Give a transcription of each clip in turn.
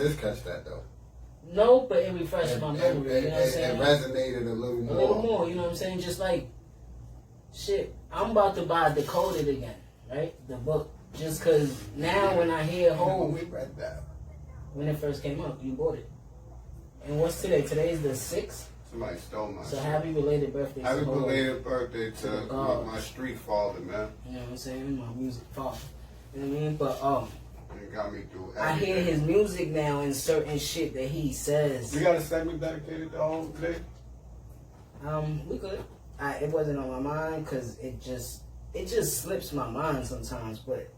just catch that though. No, but it refreshed my memory. You know what I'm saying? It resonated a little more. A little more. You know what I'm saying? Just like shit. I'm about to buy Decoded again, right? The book. Just cause now when I hear Hov, we read that when it first came out, you bought it. And what's today? Today's the 6th. Somebody stole my So shit. happy belated birthday. Happy belated birthday to my street father, man. You know what I'm saying? My music father. You know what I mean? But it got me through everything. I hear his music now and certain shit that he says. You got a segment dedicated to Hov today? We could. It wasn't on my mind because it just slips my mind sometimes. But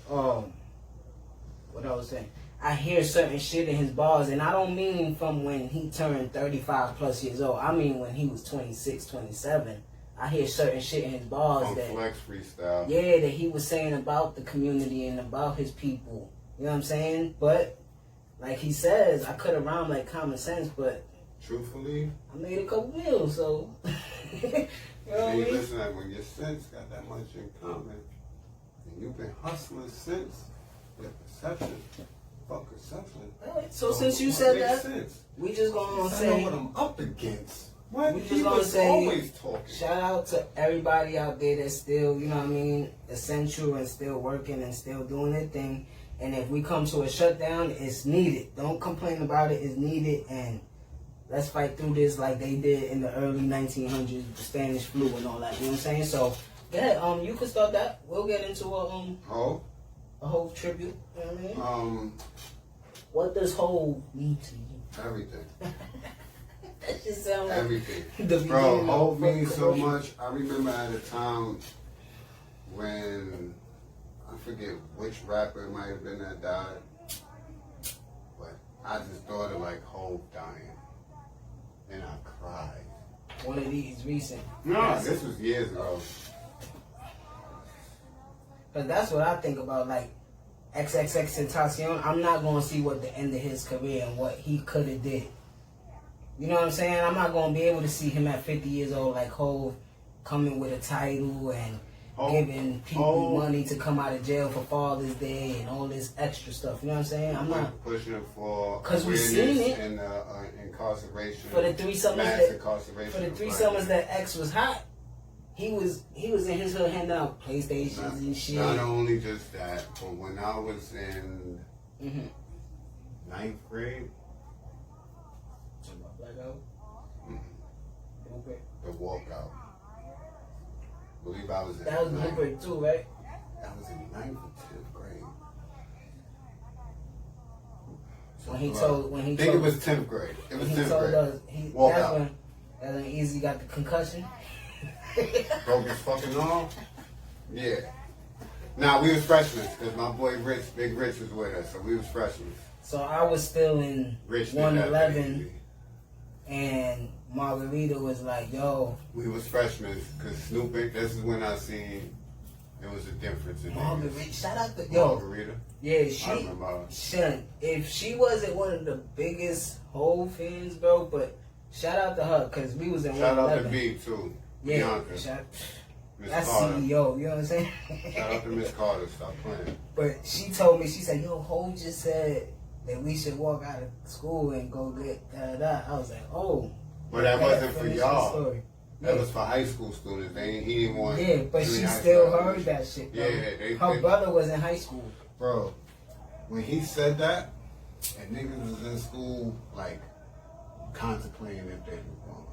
what I was saying, I hear certain shit in his bars, and I don't mean from when he turned 35 plus years old. I mean when he was 26, 27. I hear certain shit in his bars on that Flex Freestyle. Yeah, that he was saying about the community and about his people. You know what I'm saying? But like he says, I could have rhymed like common sense, but truthfully, I made a couple meals, so you know what I mean? Listen, when your sense got that much in common, and you've been hustling since, your perception, fuck perception. Right, so since you said that, sense. we just gonna say say what I'm up against. What? We just He gonna was say always talking. shout out to everybody out there that's still, you know what I mean, essential and still working and still doing their thing. And if we come to a shutdown, it's needed. Don't complain about it. It's needed, and let's fight through this like they did in the early 1900s, the Spanish flu and all that. You know what I'm saying? So, yeah, you can start that. We'll get into a whole tribute. You know what I mean? What does Hov mean to you? Everything. That just sounds like everything. Bro, Hov means so much. I remember at a time when I forget which rapper it might have been that died, but I just thought of like Hov dying, and I cried. One of these recent. No, this was years ago. Cause that's what I think about, like XXXTENTACION. I'm not gonna see what the end of his career and what he could have did. You know what I'm saying? I'm not gonna be able to see him at 50 years old like Hov coming with a title and giving people money to come out of jail for Father's Day and all this extra stuff. You know what I'm saying? I'm not pushing for because we've seen it and incarceration for the 3 summers that X was hot. He was in his hood handing out PlayStations and shit. Not only just that, but when I was in 9th grade. The walkout. I believe I was in that was 9th grade too, right? I was in 9th or 10th grade. So when he told it was 10th grade. It was 10th grade. That's when Easy got the concussion. Broke his fucking arm. Yeah. Nah, we was freshmen because my boy Rich, Big Rich, was with us, so we was freshmen. So I was still in 111, and Margarita was like, "Yo." We was freshmen because Snoop. This is when I seen there was a difference in Margarita. Shout out to Margarita. Yeah, if she wasn't one of the biggest Hov fans, bro, but shout out to her because we was in 111. Shout out to B too. Yeah, that's Carter. CEO, you know what I'm saying? Shout out to Miss Carter, stop playing. But she told me, she said, "Yo, Hov just said that we should walk out of school and go get da-da-da." I was like, oh. But that wasn't for y'all. That was for high school students. He didn't want. Yeah, but she still heard that shit, bro. Yeah, her brother was in high school. Bro, when he said that, and niggas was in school, like, contemplating if they were going.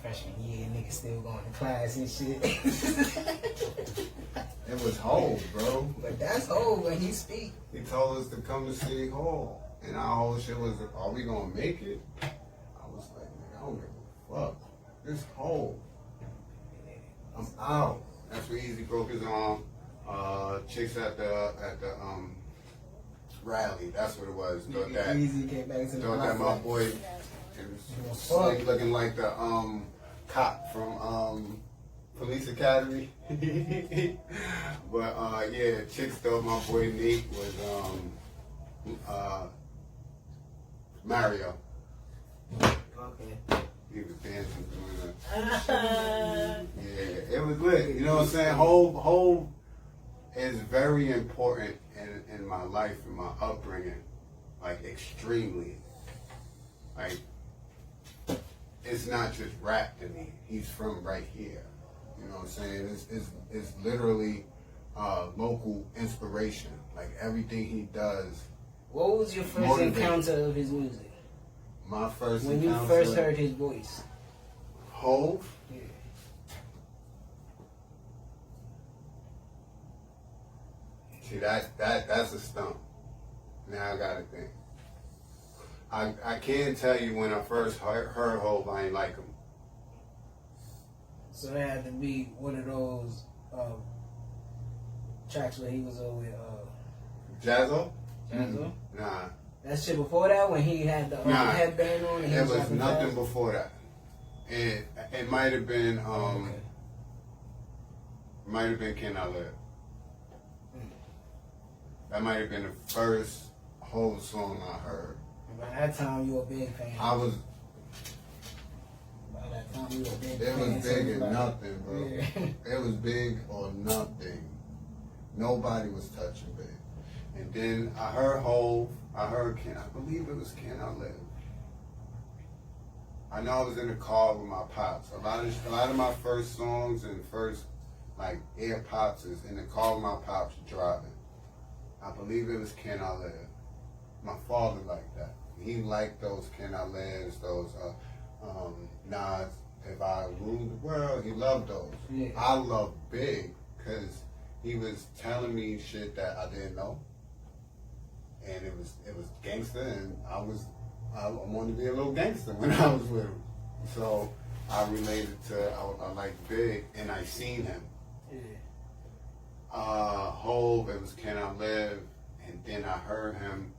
Freshman year, niggas still going to class and shit. It was Hov, bro. But that's Hov when he speak. He told us to come to City Hall. And our whole shit was, are we going to make it? I was like, nigga, I don't give a fuck. This Hov. I'm out. That's when Easy broke his arm. Chicks at the rally. That's what it was. Easy came back to the thought that my boy was slick looking like the cop from Police Academy. But yeah, chicks thought my boy Nate was Mario. Okay. He was dancing doing that. Yeah, it was lit. You know what I'm saying? Hov is very important in my life and my upbringing. like extremely. Like, it's not just rap to me. He's from right here. You know what I'm saying? It's literally local inspiration. Like everything he does. What was your first encounter of his music? My first when encounter. you first heard his voice. Hove? Yeah. See that's a stump. Now I gotta think. I can't tell you when I first heard Hove, I ain't like him. So it had to be one of those tracks where he was over with Jazzo? Jazzo? Nah. That shit before that when he had the headband on and he it was was nothing jazz? before that. It might have been Okay. might have been Can I Live. That might have been the first whole song I heard. And by that time you were a big fan. I was. By that time you were a big It fan. was big or nothing, bro. Yeah. It was big or nothing. Nobody was touching big. And then I heard Hove. I believe it was Can I Live. I know I was in the car with my pops. A lot of my first songs and first like ear pops is in the car with my pops driving. I believe it was Can I Live. My father liked that. He liked those Can I Lives, those Nas, If I Ruled the World. He loved those. Yeah. I love Big because he was telling me shit that I didn't know. And it was gangster, and I wanted to be a little gangster when I was with him. So I related to, I liked Big, and I seen him. Yeah. Hove, it was Can I Live, and then I heard him,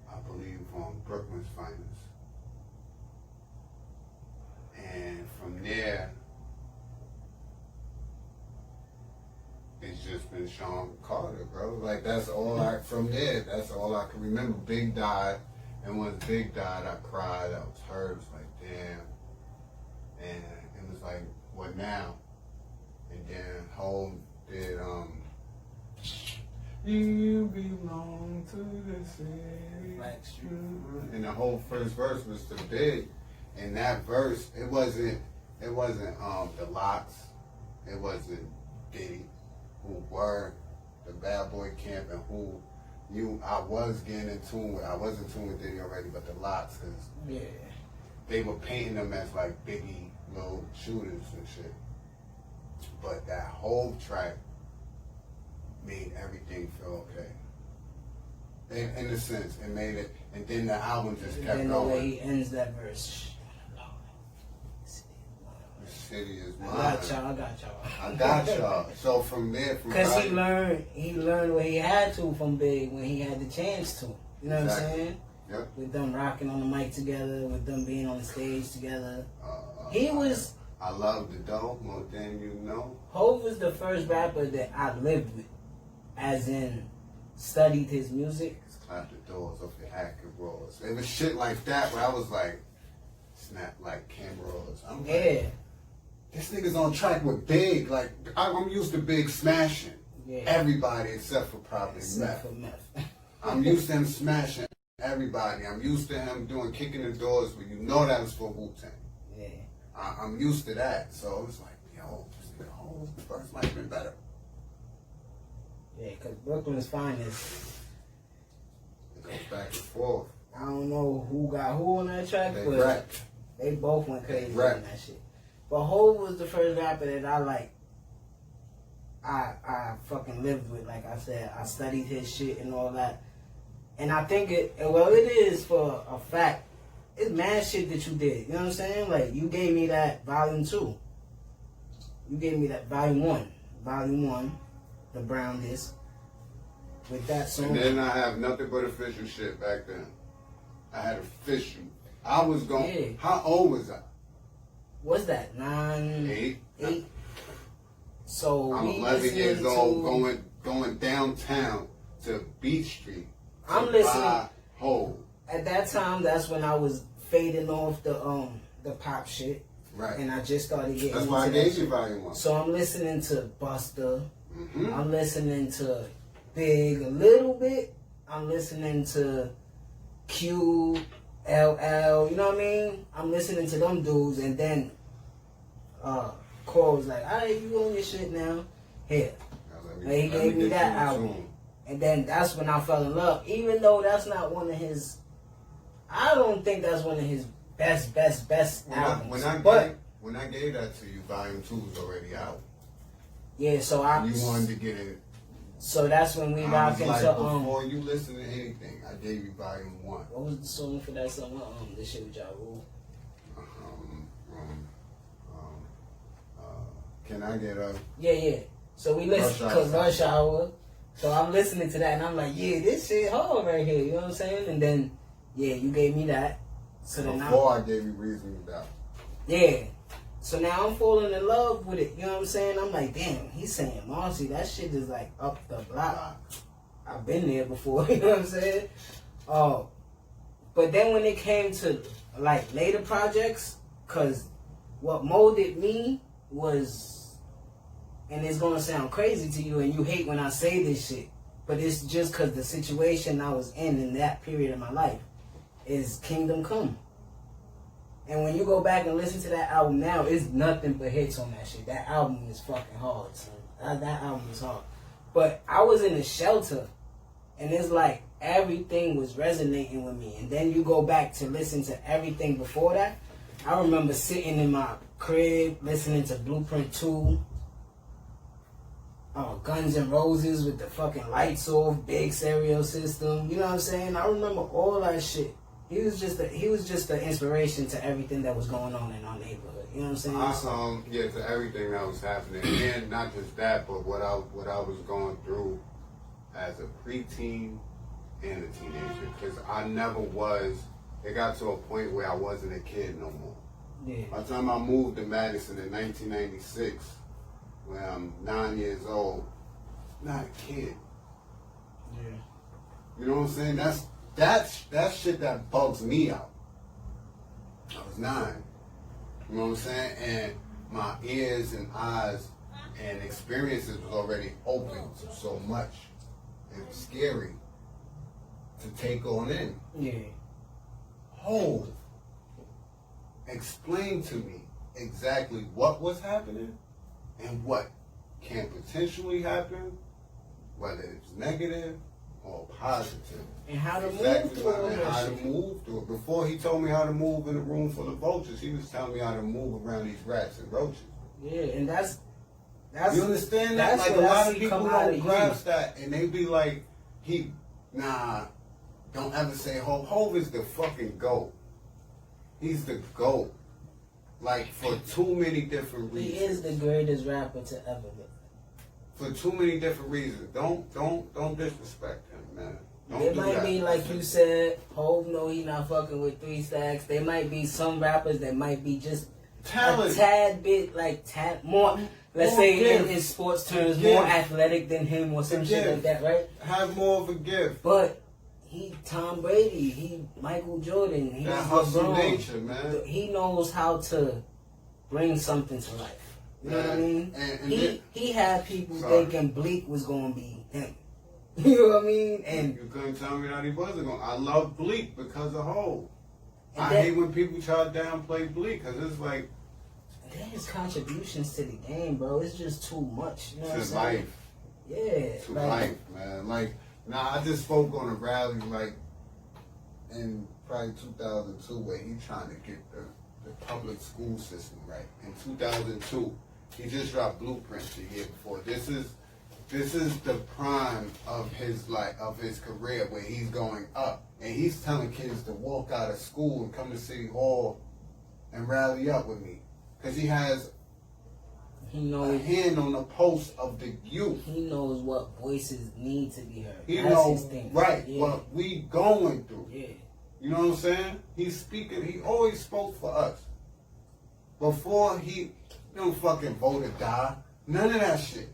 I believe, on Brooklyn's Finest. And from there, it's just been Sean Carter, bro. Like, that's all that's all I can remember. Big died, and once Big died, I cried, I was hurt, it was like, damn. And it was like, what now? And then Hove did, You belong to the city. Black Street. And the whole first verse was to Big. And that verse, it wasn't the Locks, it wasn't Diddy, who were the bad boy camp and who I was getting in tune with. I was in tune with Diddy already, but the Locks, because they were painting them as like Biggie little shooters and shit. But that whole track made everything feel okay. In a sense, it made it, and then the album just kept going. going. The way he ends that verse. The city is mine. I got y'all. So from there, because he learned what he had to from Big when he had the chance to. You know what I'm saying? Yep. With them rocking on the mic together, with them being on the stage together. I love the dope more than you know. Hove was the first rapper that I lived with, as in studied his music. Clap the doors off your hat and rolls. It was shit like that where I was like, snap like cameras. I'm like, this nigga's on track with Big. Like, I'm used to Big smashing everybody except for probably Meth. I'm used to him smashing everybody. I'm used to him doing kicking the doors where you know that was for Wu-Tang. Yeah. I'm used to that. So it's like, yo, this nigga Hove first might have been better. Yeah, because Brooklyn's Finest. It goes back and forth. I don't know who got who on that track, They but rapped. they both went crazy on that shit. But Hove was the first rapper that I fucking lived with. Like I said, I studied his shit and all that. And I think it is for a fact. It's mad shit that you did. You know what I'm saying? Like, you gave me that volume 2. You gave me that volume 1. Volume 1, the brown disc. With that song. And then I have nothing but official shit back then. I had official. I was going. Yeah. How old was I? What's that? 8. So I'm 11 years old, going downtown to Beach Street. I'm listening. Buy Hove. At that time, that's when I was fading off the pop shit. Right. And I just started getting That's into why I that gave you shit. volume 1. So I'm listening to Busta. Mm-hmm. I'm listening to Big a little bit. I'm listening to Q, LL, you know what I mean? I'm listening to them dudes, and then Core was like, alright, you on your shit now. Here. And he gave me that album. And then that's when I fell in love. Even though that's not one of his, I don't think that's one of his best albums. When I gave that to you, Volume 2 was already out. Yeah, so you wanted to get it. So that's when we rock into before you listen to anything, I gave you Volume 1. What was the song for that song? This shit with Ja Rule. Can I get a? Yeah. So we listen because Rush Hour. So I'm listening to that and I'm like, yeah, this shit hard right here. You know what I'm saying? And then, yeah, you gave me that. So then before I gave you Reasonable Doubt. Yeah. So now I'm falling in love with it. You know what I'm saying? I'm like, damn, he's saying Marcy, that shit is like up the block. I've been there before. You know what I'm saying? But then when it came to like later projects, cause what molded me was. And it's gonna sound crazy to you, and you hate when I say this shit, but it's just cause the situation I was in that period of my life is Kingdom Come. And when you go back and listen to that album now, it's nothing but hits on that shit. That album is fucking hard, son. That album is hard. But I was in a shelter, and it's like everything was resonating with me. And then you go back to listen to everything before that. I remember sitting in my crib listening to Blueprint 2. Guns N' Roses with the fucking lights off, big stereo system. You know what I'm saying? I remember all that shit. He was just the inspiration to everything that was going on in our neighborhood. You know what I'm saying? To everything that was happening, and not just that, but what I was going through as a preteen and a teenager. Because I never was. It got to a point where I wasn't a kid no more. Yeah. By the time I moved to Madison in 1996. When I'm 9 years old, not a kid. Yeah. You know what I'm saying? That's shit that bugs me out. I was 9. You know what I'm saying? And my ears and eyes and experiences was already open to so much. It was scary to take on in. Yeah. Hov, explain to me exactly what was happening and what can potentially happen, whether it's negative or positive. And how to move through it. Before he told me how to move in a room full of vultures, he was telling me how to move around these rats and roaches. Yeah, and that's you understand that? Like a lot of people don't grasp that, and they be like, don't ever say Hov. Hov is the fucking GOAT. He's the GOAT. Like, for too many different reasons. He is the greatest rapper to ever live. For too many different reasons. Don't disrespect him, man. It might be like you said, Hov know he not fucking with 3 Stacks. There might be some rappers that might be just talent. A tad bit like more. Let's say in sports terms, more athletic than him or some shit like that, right? Have more of a gift. But he Tom Brady, he Michael Jordan, he that hustle nature, man. He knows how to bring something to life. You know what I mean? He had people thinking Bleak was gonna be him. You know what I mean? And you couldn't tell me that he wasn't gonna. I love Bleak because of Hov. I hate when people try to downplay Bleak because it's like. His contributions to the game, bro, it's just too much. You know what I'm saying? Life. Yeah. To life, man. Like, I just spoke on a rally, like, in probably 2002, where he trying to get the public school system right. In 2002, he just dropped Blueprint the year before. This is the prime of his career, where he's going up. And he's telling kids to walk out of school and come to City Hall and rally up with me. Because he has a hand on the pulse of the youth. He knows what voices need to be heard. He knows what we going through. Yeah. You know what I'm saying? He's speaking. He always spoke for us. Before he don't fucking vote or die. None of that shit.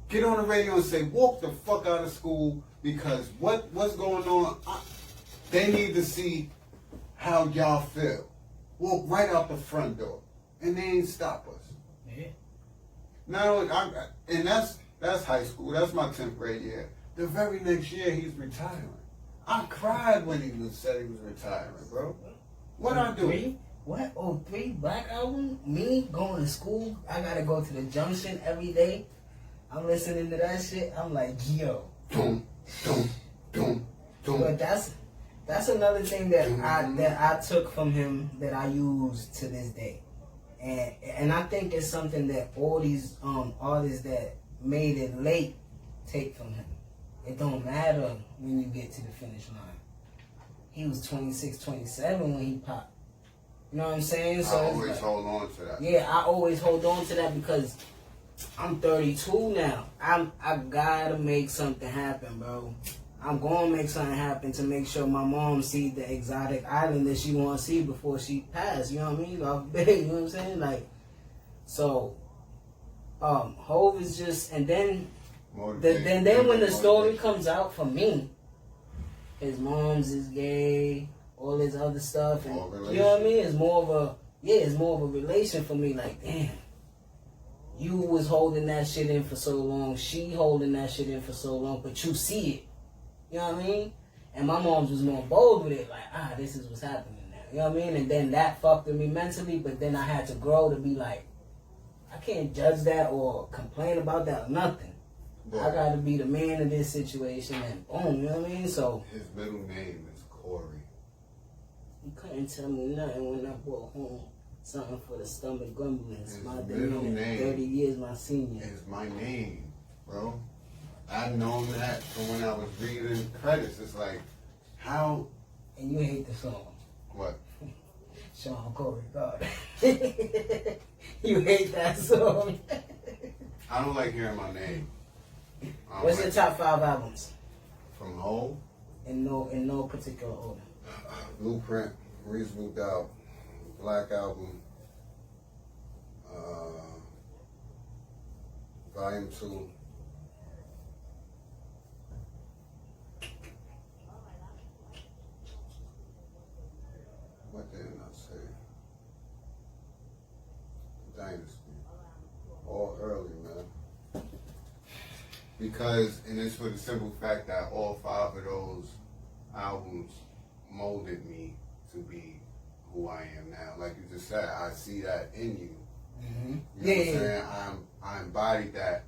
Get on the radio and say, walk the fuck out of school because what's going on? They need to see how y'all feel. Walk right out the front door. And they ain't stop us. Yeah. Not only, and that's high school. That's my 10th grade year. The very next year, he's retiring. I cried when he said he was retiring, bro. What I do? 03? What? 03 Black Album? Me going to school? I gotta go to the Junction every day. I'm listening to that shit. I'm like, yo. But that's another thing that I took from him that I use to this day, and I think it's something that all these artists that made it late take from him. It don't matter when you get to the finish line. He was 26, 27 when he popped. You know what I'm saying? So I always hold on to that. Yeah, I always hold on to that because I'm 32 now. I gotta make something happen, bro. I'm gonna make something happen to make sure my mom see the exotic island that she wanna see before she passed. You know what I mean? You know what I'm saying? Like, so, Hov is just, and then when the story comes out for me, his mom's is gay, all this other stuff, and you know what I mean? It's more of a relation for me. Like, damn, you was holding that shit in for so long, she holding that shit in for so long, but you see it. You know what I mean? And my mom's was more bold with it, like, this is what's happening now. You know what I mean? And then that fucked with me mentally, but then I had to grow to be like, I can't judge that or complain about that or nothing. Boy, I gotta be the man of this situation and boom, you know what I mean? So his middle name is Corey. You couldn't tell me nothing when I brought home something for the stomach grumblings. His My middle name 30 years my senior. Is my name, bro. I've known that from when I was reading credits. It's like, how? And you hate the song. What? Sean Corey, God. You hate that song. I don't like hearing my name. What's your top 5 albums? From Hov? In no particular order. Blueprint, Reasonable Doubt, Black Album, Volume 2. What didn't I say? Dynasty. All early, man. Because, and it's for the simple fact that all 5 of those albums molded me to be who I am now. Like you just said, I see that in you. Mm-hmm. You know what I'm saying? I embodied that.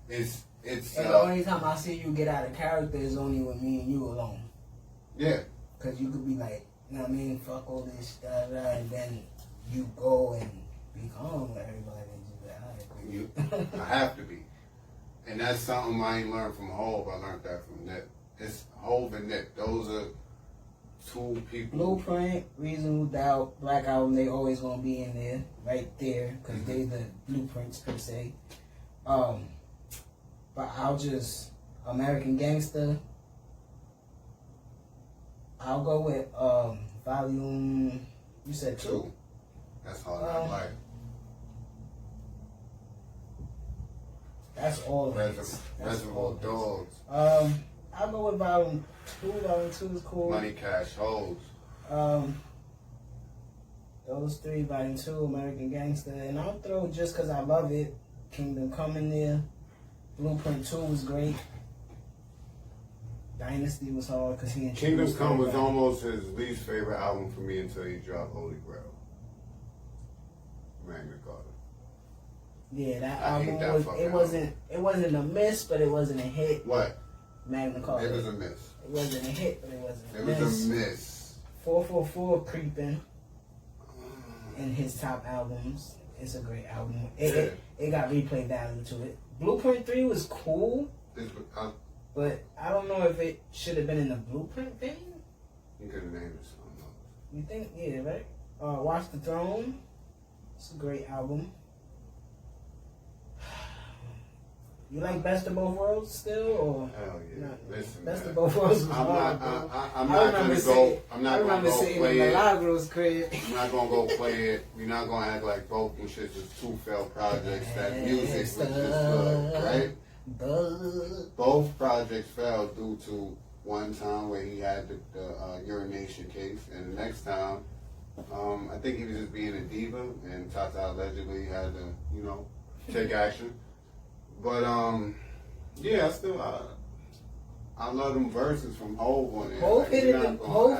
It's and the only time I see you get out of character is only with me and you alone. Yeah. Cause you could be like, you know what I mean, fuck all this, and then you go and be calm with everybody and just be like, all right, cool. I have to be. And that's something I ain't learned from Hov. I learned that from Nip. It's Hov and Nip. Those are 2 people. Blueprint, Reasonable Doubt, Black Album, they always gonna be in there, right there, because they the blueprints per se. But I'll just, American Gangster, I'll go with volume, you said 2. That's Hard Knock Life. That's all of it. Reservoir Dogs. I'll go with volume 2. Volume 2 is cool. Money, Cash, Hoes. Those 3, volume 2, American Gangster, and I'll throw, just because I love it, Kingdom Come in there. Blueprint 2 was great. Dynasty was hard because he introduced Kingdom Come was everybody. almost his least favorite album for me until he dropped Holy Grail. Magna Carta. Yeah, that album it wasn't a miss, but it wasn't a hit. What? Magna Carta. It was a miss. It wasn't a hit, but it wasn't a It miss. was a miss. 444 creeping in his top albums. It's a great album. It got replay value to it. Blueprint 3 was cool, but I don't know if it should have been in the Blueprint vein. You could have named it something else. You think? Yeah, right? Watch the Throne. It's a great album. You like Best of Both Worlds still, or? Hell yeah! Not, Listen, Best man. of Both Worlds was I'm hard, not. bro. I'm not gonna go. I'm not gonna go play it. Milagros crib. I'm not gonna go play it. We're not gonna act like both them shits is 2 failed projects. That music was just good, right? Both projects failed due to one time where he had the urination case, and the next time, I think he was just being a diva, and Tata allegedly had to, take action. But yeah, I still I love them verses from Hov on there. Hov Like,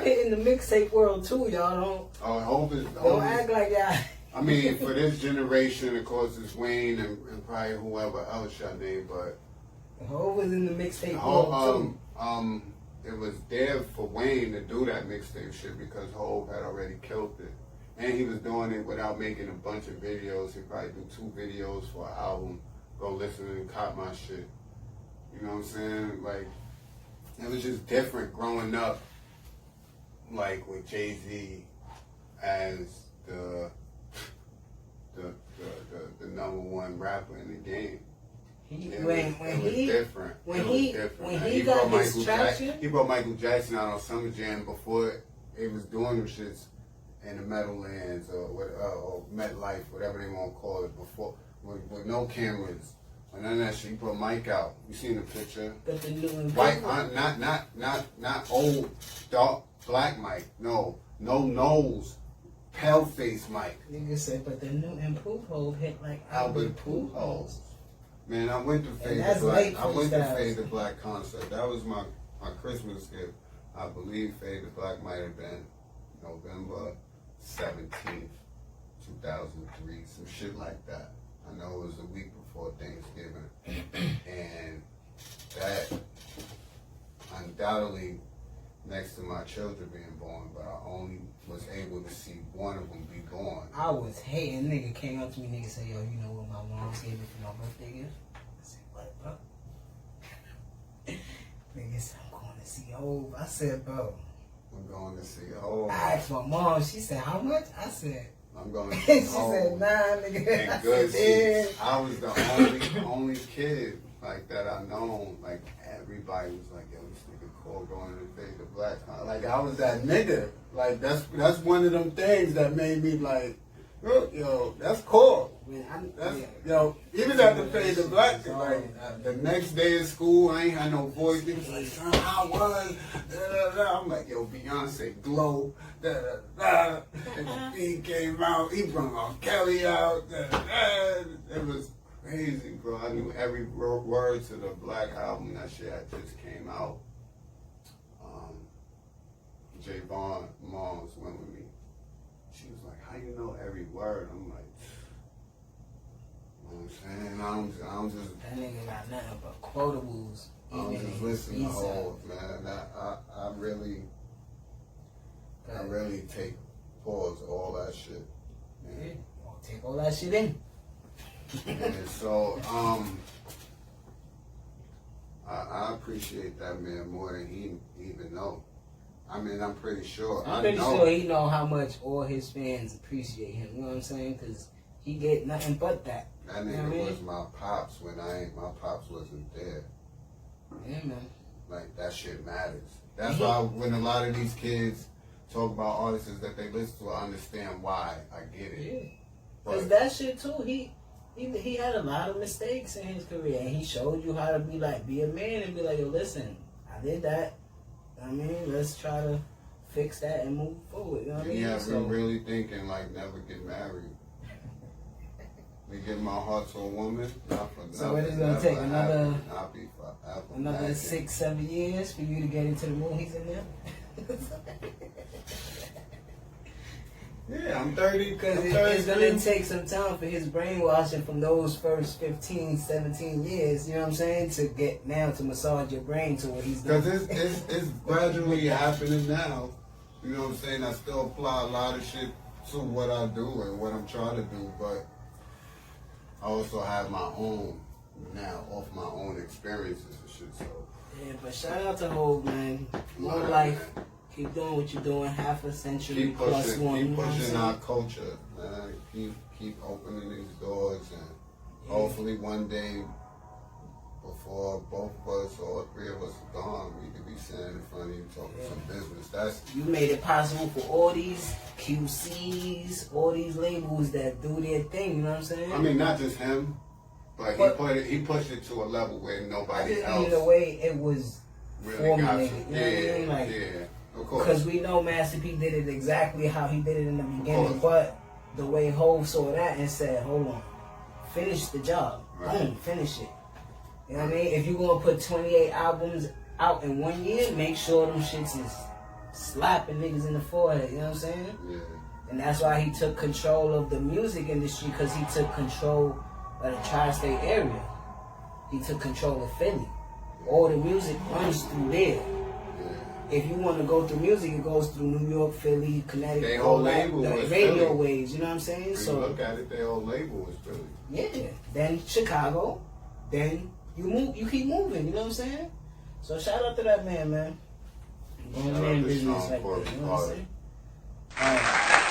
hit in the mixtape world too, y'all. Don't act like y'all. I mean, for this generation, of course, it's Wayne and probably whoever else y'all name, but Hov was in the mixtape world too. It was there for Wayne to do that mixtape shit because Hov had already killed it. And he was doing it without making a bunch of videos. He'd probably do 2 videos for an album, go listen and cop my shit. You know what I'm saying? Like, it was just different growing up, like with Jay-Z as the #1 rapper in the game. When he got his traction, he brought Michael Jackson out on Summer Jam before he was doing them shits in the Meadowlands or MetLife, whatever they want to call it, before with no cameras. And none of that shit. He brought Mike out. You seen the picture? But the new White, not old, dark, black Mike. No nose, pale face Mike. Nigga said, but the new improved Hov hit like Albert Pujols. Man, I went to Fade the Black concert. That was my Christmas gift. I believe Fade the Black might have been November 17th, 2003, some shit like that. I know it was the week before Thanksgiving. And that undoubtedly next to my children being born, but I only was able to see one of them be born. I was hating. Nigga came up to me, nigga said, yo, you know what my mom gave me for my birthday gift? I said, what, bro? Nigga said, I'm going to see Hov. I said, bro. I'm going to see Hov. I asked my mom, she said, how much? I said, I'm going to see she Hov. said, nah, nigga. And good seats. I was the only kid like that I known. Like everybody was like, yo, this nigga Core going to Fade the Black. Like I was that nigga. Like that's one of them things that made me like, yo, that's Core. Yo, even after Fade the Black, like the next day at school, I ain't had no voice. He was like, son, how was? I'm like, yo, Beyonce glow. And the beat came out. He brought R. Kelly out. It was crazy, bro. I knew every word to the Black album. That shit had just came out. J. Vaughn, Moms went with me. She was like, how you know every word? I'm like, you know what I'm saying? I'm just... That nigga got nothing but quotables. I'm just listening to Hov, man. I really take pause all that shit. Yeah, I'll take all that shit in. And so, I appreciate that man more than he even know. I mean, I'm pretty sure. I'm pretty sure he know how much all his fans appreciate him. You know what I'm saying? Because he get nothing but that. That nigga was my pops when my pops wasn't there. Yeah, man. Like, that shit matters. That's why when a lot of these kids talk about artists that they listen to, I understand why. I get it. Yeah. Because that shit, too, he had a lot of mistakes in his career. And he showed you how to be a man and be like, yo, listen, I did that. I mean, let's try to fix that and move forward. You know what I mean? Yeah, I've been really thinking, like, never get married. Me give my heart to a woman, not for so nothing. So it's gonna take another 6-7 years for you to get into the movies in there? Yeah, I'm 30. Because it's gonna take some time for his brainwashing from those first 15, 17 years, you know what I'm saying, to get now to massage your brain to what he's doing. Because it's gradually happening now. You know what I'm saying? I still apply a lot of shit to what I do and what I'm trying to do, but I also have my own now, off my own experiences and shit, so. Yeah, but shout out to Hov, man. More life. Keep doing what you're doing. Half a century plus one. Keep pushing our culture, man. Keep opening these doors, and hopefully one day, before both of us or all 3 of us are gone, we could be sitting in front of you talking some business. You made it possible for all these QCs, all these labels that do their thing. You know what I'm saying? I mean, not just him, but he pushed it to a level where nobody else. In a way, it was really formulated. You know what I mean? Like, yeah. Of course. Because we know Master P did it exactly how he did it in the beginning, but the way Hov saw that and said, hold on, finish the job. Right. Boom, finish it. You know what I mean? If you're going to put 28 albums out in 1 year, make sure them shits is slapping niggas in the forehead. You know what I'm saying? Yeah. And that's why he took control of the music industry, because he took control of the tri-state area. He took control of Philly. All the music runs through there. If you want to go through music, it goes through New York, Philly, Connecticut. Their whole label the was radio Philly. waves. You know what I'm saying? When So you look at it, their whole label was Philly. yeah. Then Chicago. Then you move. You keep moving. You know what I'm saying? So shout out to that man, man. Going Shout in out to business Sean like Corbin that. You know what I'm Carter. saying? All right.